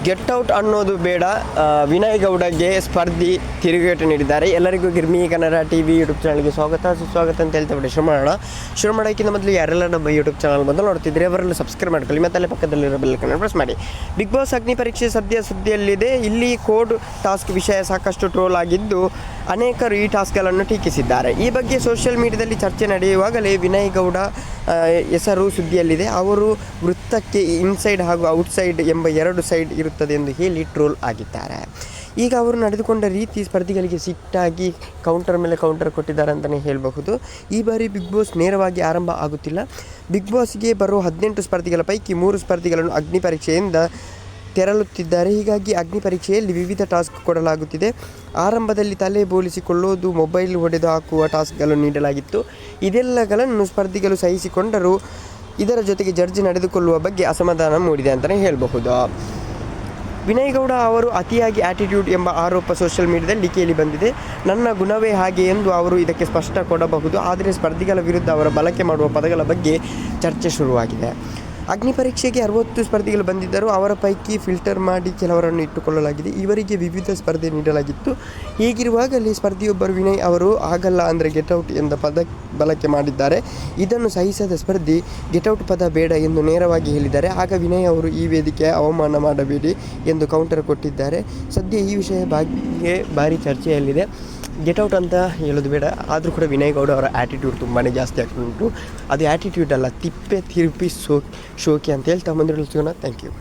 Get out ಅನ್ನೋದು ಬೇಡ, ವಿನಯ್ ಗೌಡಗೆ ಸ್ಪರ್ಧಿ ತಿರುಗೇಟು ನೀಡಿದ್ದಾರೆ. ಎಲ್ಲರಿಗೂ ಗಿರ್ಮಿ ಕನ್ನಡ TV ಯೂಟ್ಯೂಬ್ ಚಾನಲ್ಗೆ ಸುಸ್ವಾಗತ ಅಂತ ಹೇಳ್ತಾ ಬಿಡಿ. ಶುರು ಮಾಡೋಕ್ಕಿಂತ ಮೊದಲು ಯಾರೆಲ್ಲ ನಮ್ಮ ಯೂಟ್ಯೂಬ್ ಚಾನಲ್ ಮೊದಲು ನೋಡ್ತಿದ್ರೆ ಅವರೆಲ್ಲ ಸಬ್ಸ್ಕ್ರೈಬ್ ಮಾಡ್ಕೊಳ್ಳಿ, ಮತ್ತು ಅಲ್ಲೇ ಪಕ್ಕದಲ್ಲಿರೋ ಬೆಲ್ ಐಕಾನ್ ಪ್ರೆಸ್ ಮಾಡಿ. ಬಿಗ್ ಬಾಸ್ ಅಗ್ನಿ ಪರೀಕ್ಷೆ ಸುದ್ದಿಯಲ್ಲಿದೆ. ಇಲ್ಲಿ ಕೋಡ್ ಟಾಸ್ಕ್ ವಿಷಯ ಸಾಕಷ್ಟು ಟ್ರೋಲ್ ಆಗಿದ್ದು ಅನೇಕರು ಈ ಟಾಸ್ಕ್ಗಳನ್ನು ಟೀಕಿಸಿದ್ದಾರೆ. ಈ ಬಗ್ಗೆ ಸೋಷಿಯಲ್ ಮೀಡಿಯಾದಲ್ಲಿ ಚರ್ಚೆ ನಡೆಯುವಾಗಲೇ ವಿನಯ್ ಗೌಡ ಹೆಸರು ಸುದ್ದಿಯಲ್ಲಿದೆ. ಅವರು ವೃತ್ತಕ್ಕೆ ಇನ್ಸೈಡ್ ಹಾಗೂ ಔಟ್ಸೈಡ್ ಎಂಬ 2 ಸೈಡ್ ಇರುತ್ತದೆ ಎಂದು ಹೇಳಿ ಟ್ರೋಲ್ ಆಗಿದ್ದಾರೆ. ಈಗ ಅವರು ನಡೆದುಕೊಂಡ ರೀತಿ ಸ್ಪರ್ಧಿಗಳಿಗೆ ಸಿಟ್ಟಾಗಿ ಕೌಂಟರ್ ಮೇಲೆ ಕೌಂಟರ್ ಕೊಟ್ಟಿದ್ದಾರೆ ಅಂತಲೇ ಹೇಳಬಹುದು. ಈ ಬಾರಿ ಬಿಗ್ ಬಾಸ್ ನೇರವಾಗಿ ಆರಂಭ ಆಗುತ್ತಿಲ್ಲ. ಬಿಗ್ ಬಾಸ್ಗೆ ಬರೋ 18 ಸ್ಪರ್ಧಿಗಳ ಪೈಕಿ 3 ಸ್ಪರ್ಧಿಗಳನ್ನು ಅಗ್ನಿ ಪರೀಕ್ಷೆಯಿಂದ ತೆರಳುತ್ತಿದ್ದಾರೆ. ಹೀಗಾಗಿ ಅಗ್ನಿ ಪರೀಕ್ಷೆಯಲ್ಲಿ ವಿವಿಧ ಟಾಸ್ಕ್ ಕೊಡಲಾಗುತ್ತಿದೆ. ಆರಂಭದಲ್ಲಿ ತಲೆ ಬೋಲಿಸಿಕೊಳ್ಳೋದು, ಮೊಬೈಲ್ ಹೊಡೆದು ಹಾಕುವ ಟಾಸ್ಕ್ಗಳನ್ನು ನೀಡಲಾಗಿತ್ತು. ಇದೆಲ್ಲಗಳನ್ನು ಸ್ಪರ್ಧಿಗಳು ಸಹಿಸಿಕೊಂಡರೂ ಇದರ ಜೊತೆಗೆ ಜಡ್ಜ್ ನಡೆದುಕೊಳ್ಳುವ ಬಗ್ಗೆ ಅಸಮಾಧಾನ ಮೂಡಿದೆ ಅಂತಲೇ ಹೇಳಬಹುದು. ವಿನಯ್ ಗೌಡ ಅವರು ಅತಿಯಾಗಿ ಆ್ಯಟಿಟ್ಯೂಡ್ ಎಂಬ ಆರೋಪ ಸೋಷಿಯಲ್ ಮೀಡಿಯಾದಲ್ಲಿ ಕೇಳಿ ಬಂದಿದೆ. ನನ್ನ ಗುಣವೇ ಹಾಗೆ ಎಂದು ಅವರು ಇದಕ್ಕೆ ಸ್ಪಷ್ಟ ಕೊಡಬಹುದು. ಆದರೆ ಸ್ಪರ್ಧಿಗಳ ವಿರುದ್ಧ ಅವರ ಬಳಕೆ ಮಾಡುವ ಪದಗಳ ಬಗ್ಗೆ ಚರ್ಚೆ ಶುರುವಾಗಿದೆ. ಅಗ್ನಿ ಪರೀಕ್ಷೆಗೆ 60 ಸ್ಪರ್ಧಿಗಳು ಬಂದಿದ್ದರು. ಅವರ ಪೈಕಿ ಫಿಲ್ಟರ್ ಮಾಡಿ ಕೆಲವರನ್ನು ಇಟ್ಟುಕೊಳ್ಳಲಾಗಿದೆ. ಇವರಿಗೆ ವಿವಿಧ ಸ್ಪರ್ಧೆ ನೀಡಲಾಗಿತ್ತು. ಹೀಗಿರುವಾಗಲೇ ಸ್ಪರ್ಧಿಯೊಬ್ಬರು ವಿನಯ್ ಅವರು ಆಗಲ್ಲ ಅಂದರೆ ಗೆಟ್ಔಟ್ ಎಂದ ಪದ ಬಳಕೆ ಮಾಡಿದ್ದಾರೆ. ಇದನ್ನು ಸಹಿಸದ ಸ್ಪರ್ಧಿ ಗೆಟ್ಔಟ್ ಪದ ಬೇಡ ಎಂದು ನೇರವಾಗಿ ಹೇಳಿದ್ದಾರೆ. ಆಗ ವಿನಯ್ ಅವರು ಈ ವೇದಿಕೆ ಅವಮಾನ ಮಾಡಬೇಡಿ ಎಂದು ಕೌಂಟರ್ ಕೊಟ್ಟಿದ್ದಾರೆ. ಸದ್ಯ ಈ ವಿಷಯ ಬಗ್ಗೆ ಭಾರಿ ಚರ್ಚೆಯಲ್ಲಿದೆ. ಗೆಟ್ಔಟ್ ಅಂತ ಹೇಳೋದು ಬೇಡ, ಆದರೂ ಕೂಡ ವಿನಯ್ ಗೌಡ ಅವರ ಆ್ಯಟಿಟ್ಯೂಡ್ ತುಂಬಾ ಜಾಸ್ತಿ ಆಗ್ತಾ ಉಂಟು. ಅದು ಆ್ಯಟಿಟ್ಯೂಡ್ ಅಲ್ಲ, ತಿಪ್ಪೆ ತಿರುಪಿ ಶೋಕಿ ಅಂತ ಹೇಳ್ತಾ ಮುಂದೆ ಸಿಗೋಣ. Thank you.